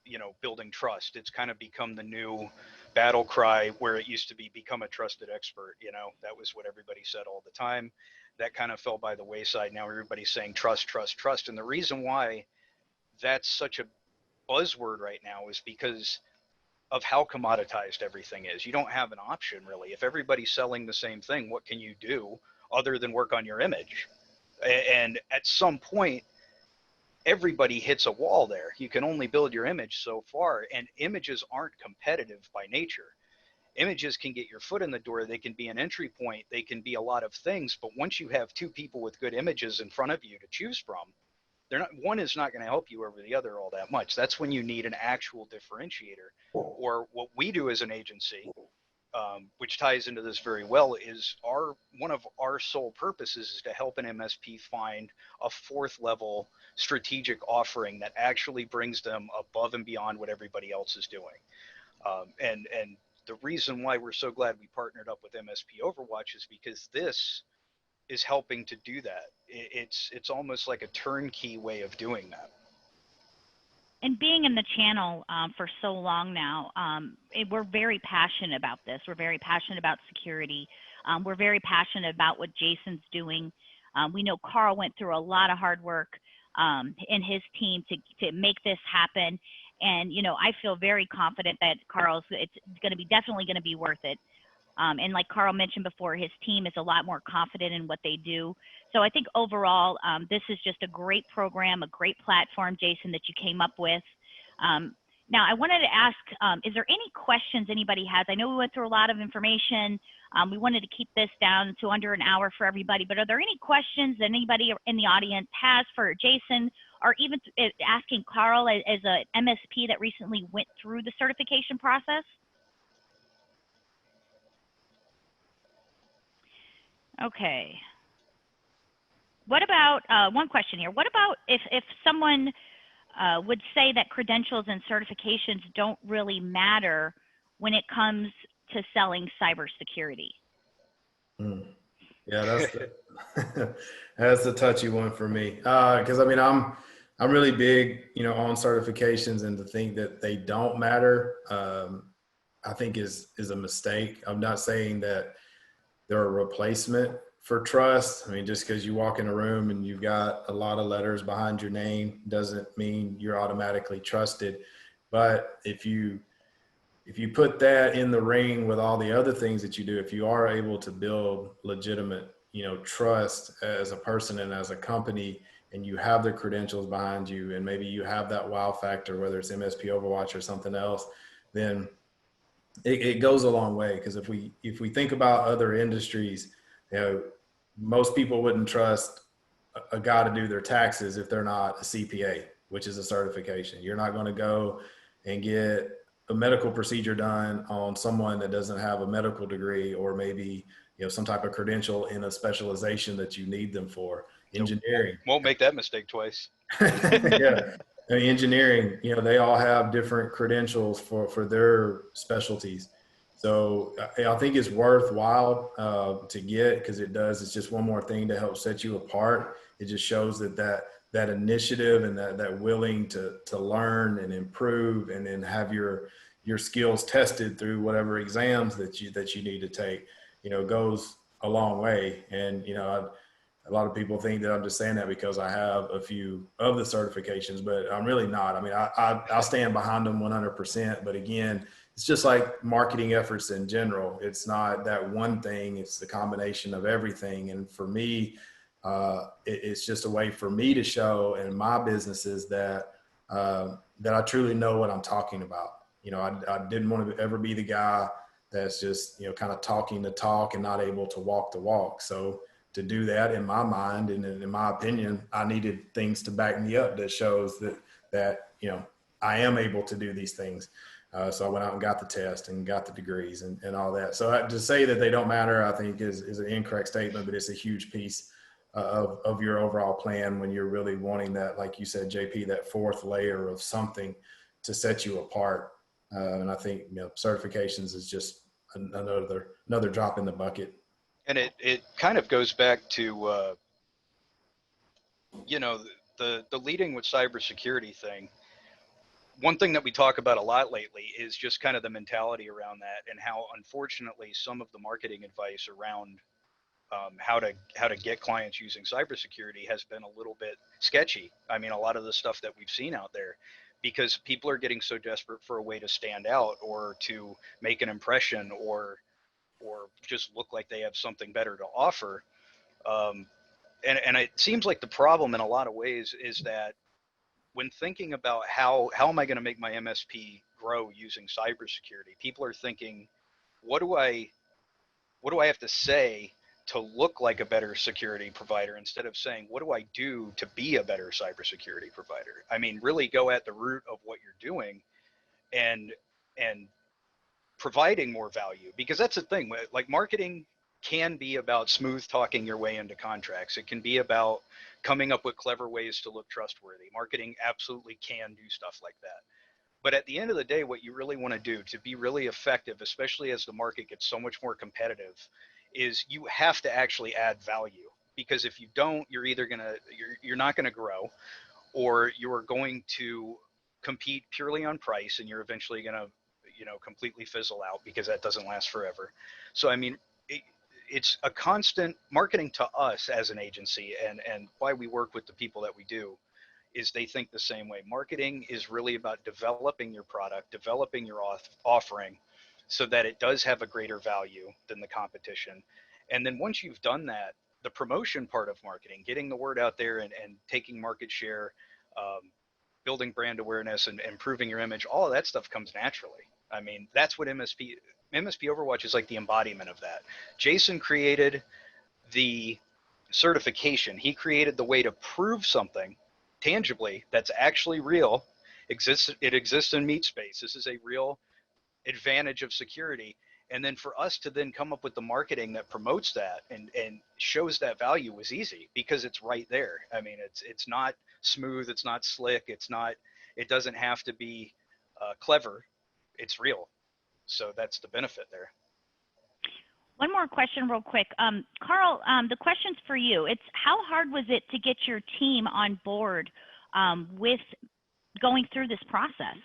you know, building trust. It's kind of become the new battle cry, where it used to be become a trusted expert. You know, that was what everybody said all the time. That kind of fell by the wayside. Now everybody's saying trust, trust, trust. And the reason why that's such a buzzword right now is because of how commoditized everything is. You don't have an option, really. If everybody's selling the same thing, what can you do other than work on your image? And at some point, everybody hits a wall there. You can only build your image so far, and images aren't competitive by nature. Images can get your foot in the door. They can be an entry point. They can be a lot of things. But once you have two people with good images in front of you to choose from, one is not going to help you over the other all that much. That's when you need an actual differentiator. Or what we do as an agency, which ties into this very well, is one of our sole purposes is to help an MSP find a fourth level strategic offering that actually brings them above and beyond what everybody else is doing. And the reason why we're so glad we partnered up with MSP Overwatch is because this is helping to do that. It's almost like a turnkey way of doing that. And being in the channel for so long now, we're very passionate about this. We're very passionate about security. We're very passionate about what Jason's doing. We know Carl went through a lot of hard work in his team to make this happen. And, you know, I feel very confident that it's definitely going to be worth it. And like Carl mentioned before, his team is a lot more confident in what they do. So I think overall, this is just a great program, a great platform, Jason, that you came up with. Now, I wanted to ask, is there any questions anybody has? I know we went through a lot of information. We wanted to keep this down to under an hour for everybody, but are there any questions that anybody in the audience has for Jason, or even asking Carl as a MSP that recently went through the certification process? Okay. What about, one question here, what about if someone would say that credentials and certifications don't really matter when it comes to selling cybersecurity? Yeah, that's the touchy one for me. Because I mean, I'm really big, you know, on certifications, and to think that they don't matter, I think is a mistake. I'm not saying that they're a replacement for trust. I mean, just because you walk in a room and you've got a lot of letters behind your name doesn't mean you're automatically trusted. But if you put that in the ring with all the other things that you do, if you are able to build legitimate, you know, trust as a person and as a company, and you have the credentials behind you, and maybe you have that wow factor, whether it's MSP Overwatch or something else, then it goes a long way. Because if we think about other industries, you know, most people wouldn't trust a guy to do their taxes if they're not a CPA, which is a certification. You're not going to go and get a medical procedure done on someone that doesn't have a medical degree, or maybe, you know, some type of credential in a specialization that you need them for. Engineering. Won't make that mistake twice. Yeah. I mean, engineering, you know, they all have different credentials for their specialties. So I think it's worthwhile to get, because it's just one more thing to help set you apart. It just shows that initiative and that willing to learn and improve, and then have your skills tested through whatever exams that you need to take, you know, goes a long way. And, you know, a lot of people think that I'm just saying that because I have a few of the certifications, but I'm really not. I mean, I stand behind them 100%. But again, it's just like marketing efforts in general. It's not that one thing, it's the combination of everything. And for me, it's just a way for me to show in my businesses that that I truly know what I'm talking about. I didn't want to ever be the guy that's just, kind of talking the talk and not able to walk the walk. So to do that, in my mind and in my opinion, I needed things to back me up that shows that I am able to do these things. So I went out and got the test and got the degrees and all that. So to say that they don't matter, I think is an incorrect statement, but it's a huge piece of your overall plan when you're really wanting that, like you said, JP, that fourth layer of something to set you apart. And I think, certifications is just another drop in the bucket. And it kind of goes back to, the leading with cybersecurity thing. One thing that we talk about a lot lately is just kind of the mentality around that, and how unfortunately some of the marketing advice around how to get clients using cybersecurity has been a little bit sketchy. I mean, a lot of the stuff that we've seen out there, because people are getting so desperate for a way to stand out or to make an impression or just look like they have something better to offer. And it seems like the problem in a lot of ways is that when thinking about how am I going to make my MSP grow using cybersecurity, people are thinking, what do I have to say to look like a better security provider, instead of saying, what do I do to be a better cybersecurity provider? I mean, really go at the root of what you're doing and providing more value, because that's the thing. Like, marketing can be about smooth talking your way into contracts. It can be about coming up with clever ways to look trustworthy. Marketing absolutely can do stuff like that. But at the end of the day, what you really want to do to be really effective, especially as the market gets so much more competitive, is you have to actually add value. Because if you don't, you're either you're not going to grow, or you're going to compete purely on price, and you're eventually going to completely fizzle out, because that doesn't last forever. So I mean, it's a constant marketing to us as an agency, and why we work with the people that we do is they think the same way. Marketing is really about developing your product, developing your offering, so that it does have a greater value than the competition. And then once you've done that, the promotion part of marketing, getting the word out there and taking market share, building brand awareness and improving your image, all of that stuff comes naturally. I mean, that's what MSP Overwatch is like, the embodiment of that. Jason created the certification. He created the way to prove something tangibly that's actually real. It exists in meat space. This is a real advantage of security. And then for us to then come up with the marketing that promotes that and shows that value was easy, because it's right there. I mean, it's not smooth, it's not slick, it doesn't have to be clever. It's real. So that's the benefit there. One more question real quick. Carl, the question's for you. It's, how hard was it to get your team on board with going through this process?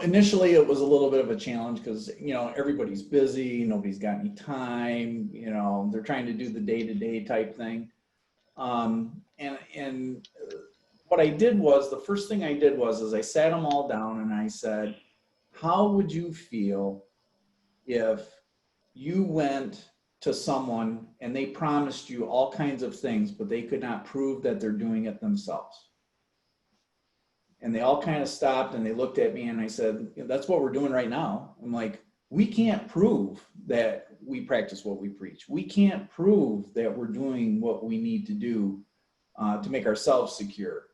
Initially it was a little bit of a challenge, because, everybody's busy, nobody's got any time, they're trying to do the day-to-day type thing. And what I did was, the first thing I did was I sat them all down and I said, how would you feel if you went to someone and they promised you all kinds of things, but they could not prove that they're doing it themselves? And they all kind of stopped and they looked at me and I said, that's what we're doing right now. I'm like, we can't prove that we practice what we preach. We can't prove that we're doing what we need to do to make ourselves secure.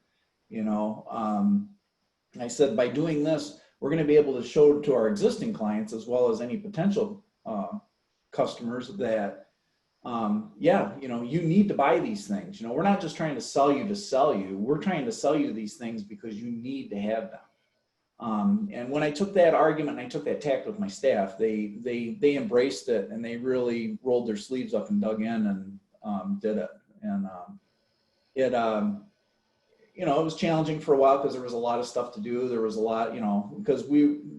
I said, by doing this, we're going to be able to show to our existing clients, as well as any potential customers, that you need to buy these things. We're not just trying to sell you. We're trying to sell you these things because you need to have them. And when I took that argument and I took that tact with my staff, they embraced it, and they really rolled their sleeves up and dug in and did it. And it was challenging for a while, because there was a lot of stuff to do. There was a lot, because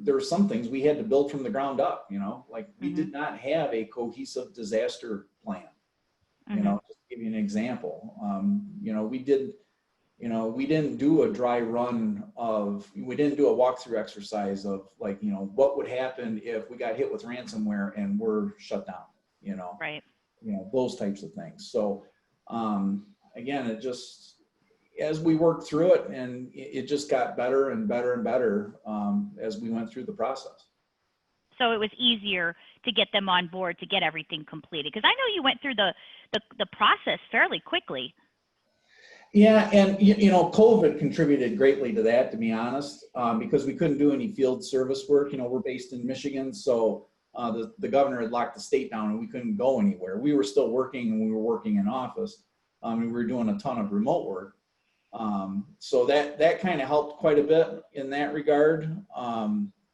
there were some things we had to build from the ground up, like we did not have a cohesive disaster plan. Just to give you an example, we did, we didn't do a dry run we didn't do a walkthrough exercise of like, what would happen if we got hit with ransomware and we're shut down, Right. Those types of things. So, again, it just, as we worked through it, and it just got better and better and better as we went through the process. So it was easier to get them on board to get everything completed, because I know you went through the process fairly quickly. Yeah, and COVID contributed greatly to that, to be honest, because we couldn't do any field service work. We're based in Michigan, so the governor had locked the state down and we couldn't go anywhere. We were still working, and we were working in office, and we were doing a ton of remote work. So that kind of helped quite a bit in that regard,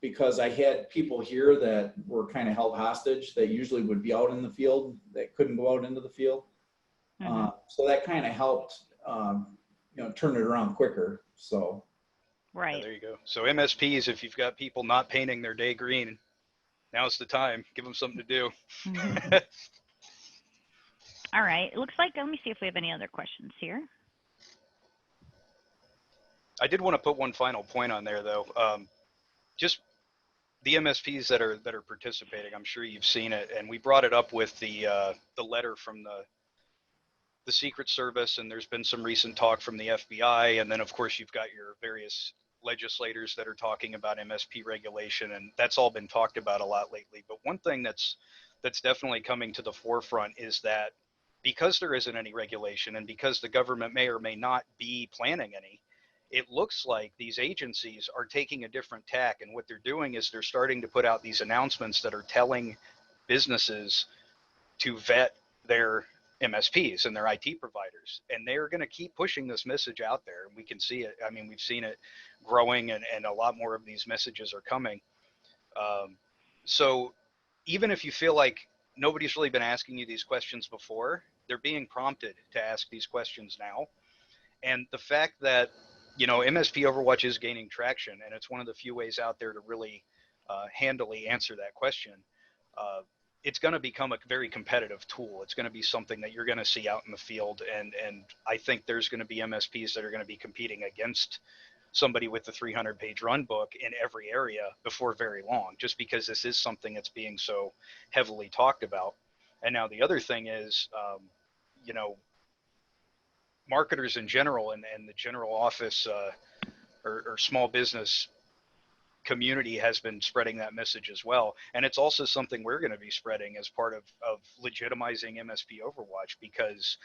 because I had people here that were kind of held hostage that usually would be out in the field that couldn't go out into the field. Mm-hmm. So that kind of helped, turn it around quicker. So. Right. Yeah, there you go. So MSPs, if you've got people not painting their day green, now's the time. Give them something to do. Mm-hmm. All right. It looks like, let me see if we have any other questions here. I did want to put one final point on there, though. Just the MSPs that are participating, I'm sure you've seen it, and we brought it up with the letter from the Secret Service, and there's been some recent talk from the FBI, and then of course you've got your various legislators that are talking about MSP regulation, and that's all been talked about a lot lately. But one thing that's definitely coming to the forefront is that because there isn't any regulation, and because the government may or may not be planning any, it looks like these agencies are taking a different tack, and what they're doing is they're starting to put out these announcements that are telling businesses to vet their MSPs and their IT providers, and they're going to keep pushing this message out there. We can see it. I mean, we've seen it growing, and a lot more of these messages are coming. So even if you feel like nobody's really been asking you these questions before, they're being prompted to ask these questions now. And the fact that, MSP Overwatch is gaining traction, and it's one of the few ways out there to really handily answer that question. It's going to become a very competitive tool. It's going to be something that you're going to see out in the field. And I think there's going to be MSPs that are going to be competing against somebody with the 300-page run book in every area before very long, just because this is something that's being so heavily talked about. And now the other thing is, marketers in general and the general office or small business community has been spreading that message as well. And it's also something we're going to be spreading as part of legitimizing MSP Overwatch, because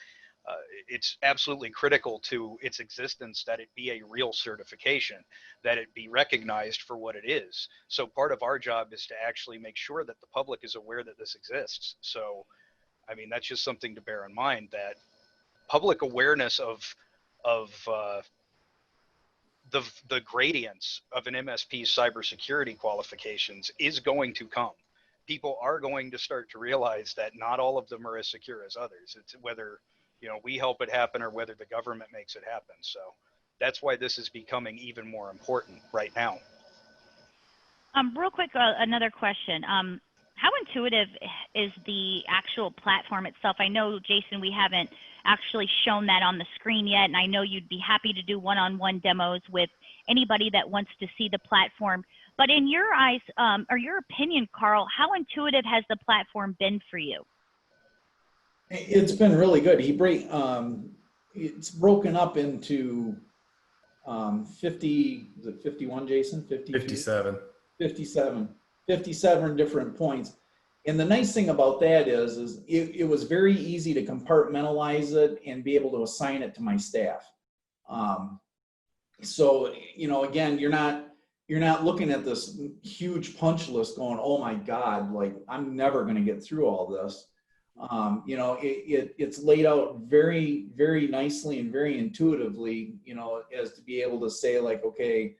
it's absolutely critical to its existence that it be a real certification, that it be recognized for what it is. So part of our job is to actually make sure that the public is aware that this exists. So, I mean, that's just something to bear in mind, that public awareness of the gradients of an MSP's cybersecurity qualifications is going to come. People are going to start to realize that not all of them are as secure as others. It's whether, we help it happen or whether the government makes it happen. So that's why this is becoming even more important right now. Real quick, another question. How intuitive is the actual platform itself? I know, Jason, we haven't actually shown that on the screen yet, and I know you'd be happy to do one-on-one demos with anybody that wants to see the platform. But in your eyes, or your opinion, Carl, how intuitive has the platform been for you? It's been really good. It's broken up into 50, is it 51, Jason? 57. 57 different points. And the nice thing about that is it was very easy to compartmentalize it and be able to assign it to my staff. So, again, you're not looking at this huge punch list going, oh my God, like I'm never going to get through all this. It's laid out very, very nicely and very intuitively, as to be able to say like, okay,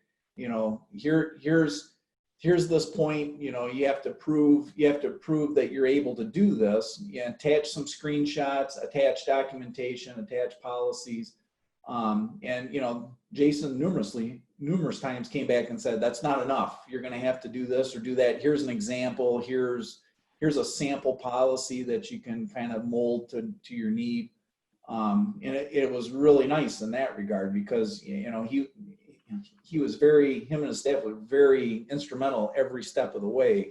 here's this point, you have to prove that you're able to do this. You attach some screenshots, attach documentation, attach policies. And Jason numerous times came back and said, that's not enough. You're going to have to do this or do that. Here's an example. Here's a sample policy that you can kind of mold to your need. And it was really nice in that regard because, you know, he was him and his staff were very instrumental every step of the way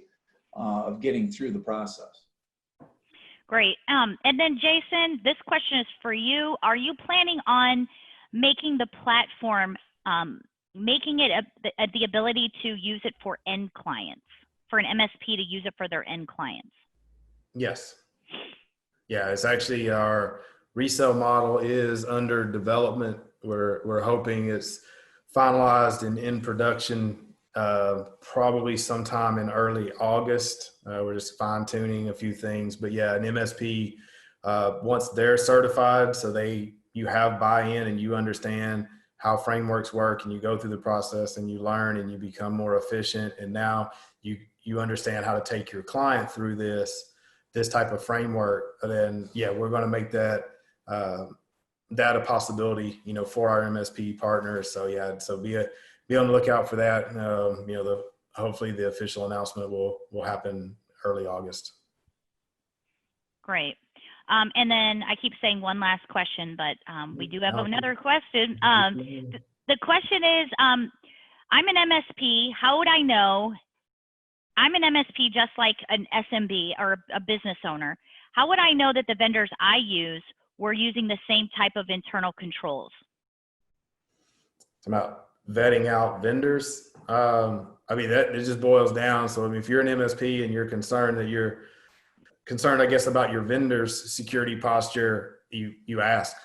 of getting through the process. Great. And then Jason, this question is for you. Are you planning on making the platform, making it the ability to use it for end clients, for an MSP to use it for their end clients? Yes. Yeah, it's actually our resale model is under development. We're hoping it's finalized and in production probably sometime in early August. We're just fine tuning a few things, but yeah, an MSP once they're certified, so you have buy-in and you understand how frameworks work, and you go through the process and you learn and you become more efficient, and now you understand how to take your client through this type of framework. Then yeah, we're going to make that a possibility, you know, for our MSP partners. So yeah, so be on the lookout for that. You know, hopefully the official announcement will happen early August. Great. And then I keep saying one last question, but we do have another question. The question is, I'm an MSP. How would I know? I'm an MSP just like an SMB or a business owner. How would I know that the vendors I use were using the same type of internal controls? It's about vetting out vendors. I mean, it just boils down. So I mean, if you're an MSP and you're concerned, I guess, about your vendor's security posture, you ask.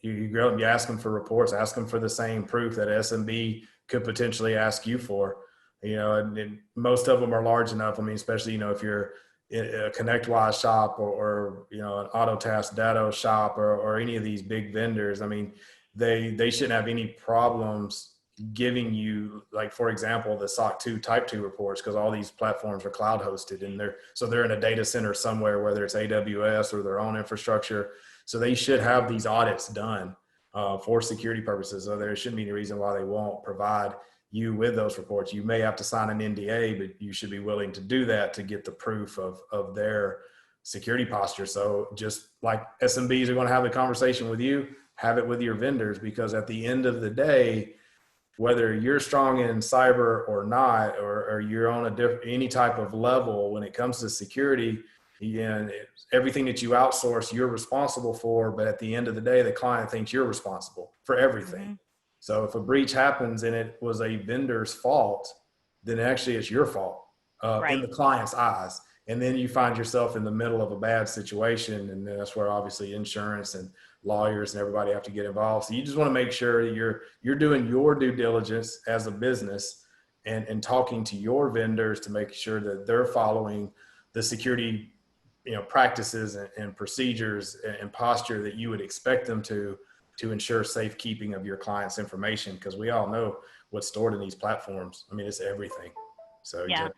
You go and you ask them for reports, ask them for the same proof that SMB could potentially ask you for. You know, and most of them are large enough. I mean, especially, you know, if you're a ConnectWise shop or you know, an AutoTask Datto shop or any of these big vendors, I mean, they shouldn't have any problems giving you, like, for example, the SOC 2 Type 2 reports, because all these platforms are cloud hosted and they're in a data center somewhere, whether it's AWS or their own infrastructure. So they should have these audits done for security purposes. So there shouldn't be any reason why they won't provide you with those reports. You may have to sign an NDA, but you should be willing to do that to get the proof of their security posture. So just like SMBs are going to have the conversation with you, have it with your vendors, because at the end of the day, whether you're strong in cyber or not, or you're on any type of level, when it comes to security, everything that you outsource, you're responsible for. But at the end of the day, the client thinks you're responsible for everything. Mm-hmm. So if a breach happens and it was a vendor's fault, then actually it's your fault in the client's eyes. And then you find yourself in the middle of a bad situation. And that's where obviously insurance and lawyers and everybody have to get involved. So you just want to make sure that you're doing your due diligence as a business and talking to your vendors to make sure that they're following the security, you know, practices and procedures and posture that you would expect them to ensure safekeeping of your client's information, because we all know what's stored in these platforms. I mean, it's everything. So yeah,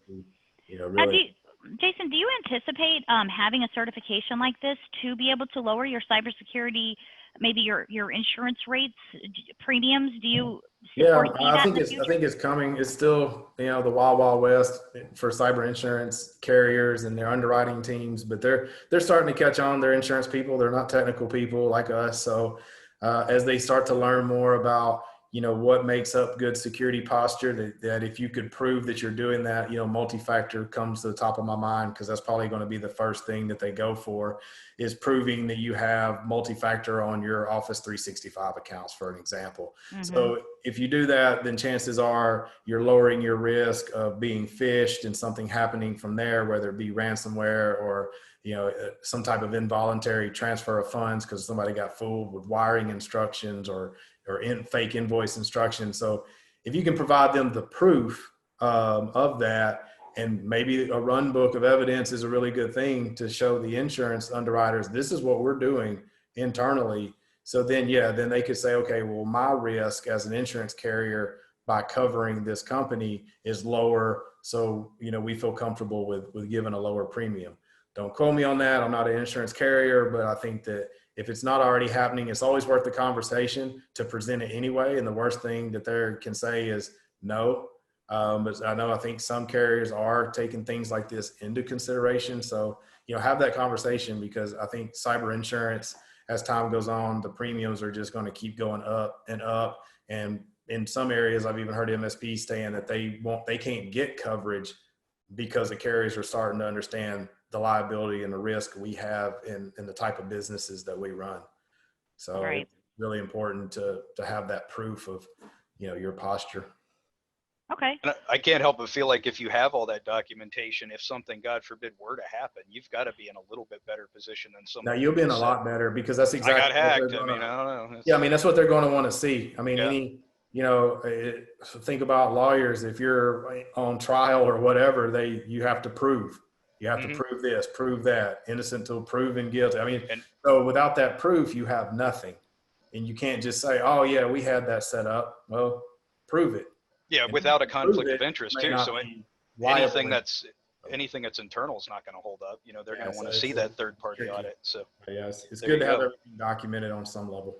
you know, really. Jason, do you anticipate having a certification like this to be able to lower your cybersecurity, maybe your insurance rates, premiums? Do you? Yeah, I think it's coming. It's still, you know, the wild, wild west for cyber insurance carriers and their underwriting teams, but they're starting to catch on. They're insurance people. They're not technical people like us. So as they start to learn more about, you know, what makes up good security posture, that if you could prove that you're doing that, you know, multi-factor comes to the top of my mind, because that's probably going to be the first thing that they go for, is proving that you have multi-factor on your Office 365 accounts, for an example. Mm-hmm. So if you do that, then chances are you're lowering your risk of being phished and something happening from there, whether it be ransomware or, you know, some type of involuntary transfer of funds because somebody got fooled with wiring instructions or fake invoice instructions. So if you can provide them the proof of that, and maybe a run book of evidence is a really good thing to show the insurance underwriters, this is what we're doing internally. So then, yeah, then they could say, okay, well, my risk as an insurance carrier by covering this company is lower. So, you know, we feel comfortable with giving a lower premium. Don't quote me on that. I'm not an insurance carrier, but I think that if it's not already happening, it's always worth the conversation to present it anyway. And the worst thing that they can say is no. But I think some carriers are taking things like this into consideration. So, you know, have that conversation, because I think cyber insurance as time goes on, the premiums are just going to keep going up and up. And in some areas, I've even heard MSPs saying that they can't get coverage because the carriers are starting to understand the liability and the risk we have in the type of businesses that we run. So Right. it's really important to have that proof of, your posture. Okay. And I can't help but feel like if you have all that documentation, if something, God forbid, were to happen, you've got to be in a little bit better position than Now somebody. you'll be in a said, lot better, because that's I exactly got what they're hacked. I gonna, mean, I don't know. yeah, I mean, that's what they're going to want to see. I mean, Yeah. think about lawyers. If you're on trial or whatever, you have to prove. You have to prove this, prove that, innocent till proven guilty. I mean, so without that proof, you have nothing. And you can't just say, oh yeah, we had that set up. Well, prove it. Yeah, And without a prove conflict it, of interest may too. not So be liable. anything that's internal is not going to hold up. They're going to want to So see it's that third party tricky. audit. So yeah, it's there good you to have go. everything documented on some level.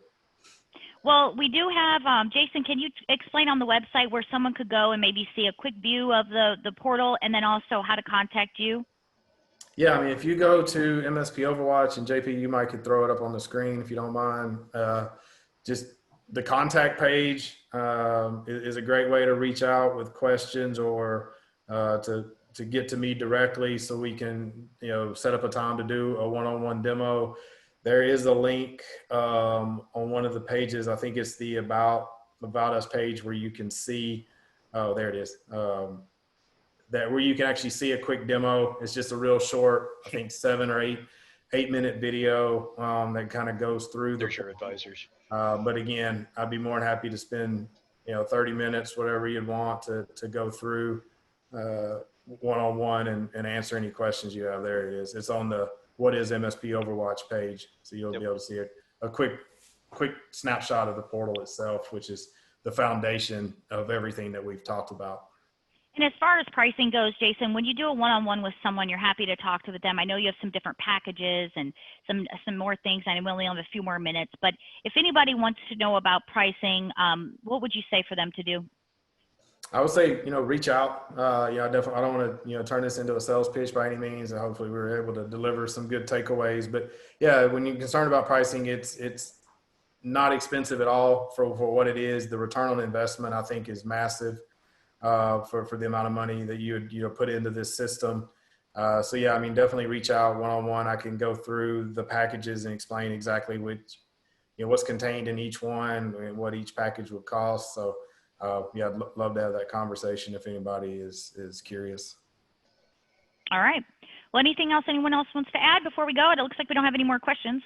Well, we do have, Jason, can you explain on the website where someone could go and maybe see a quick view of the portal, and then also how to contact you? Yeah, I mean, if you go to MSP Overwatch, and JP, you might could throw it up on the screen if you don't mind. Just the contact page is a great way to reach out with questions, or to get to me directly, so we can set up a time to do a one-on-one demo. There is a link on one of the pages. I think it's the about us page, where you can see. Oh, there it is. Where you can actually see a quick demo. It's just a real short, I think 7 or 8 minute video that kind of goes through. There's your advisors. But again, I'd be more than happy to spend 30 minutes, whatever you'd want, to go through one-on-one and answer any questions you have. There it is. It's on the What is MSP Overwatch page, so you'll be able to see a quick snapshot of the portal itself, which is the foundation of everything that we've talked about. And as far as pricing goes, Jason, when you do a one-on-one with someone, you're happy to talk to them. I know you have some different packages and some more things. I know we only have a few more minutes, but if anybody wants to know about pricing, what would you say for them to do? I would say, reach out. I don't want to, turn this into a sales pitch by any means, and hopefully we were able to deliver some good takeaways. But yeah, when you're concerned about pricing, it's not expensive at all for what it is. The return on investment, I think, is massive. For the amount of money that you put into this system. So yeah, I mean, definitely reach out one-on-one. I can go through the packages and explain exactly what's contained in each one and what each package would cost. So yeah, I'd love to have that conversation if anybody is curious. All right. Well, anything else anyone else wants to add before we go? It looks like we don't have any more questions.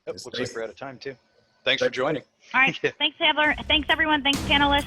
Looks like we're out of time too. Thanks for joining. All right. Thanks, Adler. Thanks, everyone. Thanks, panelists.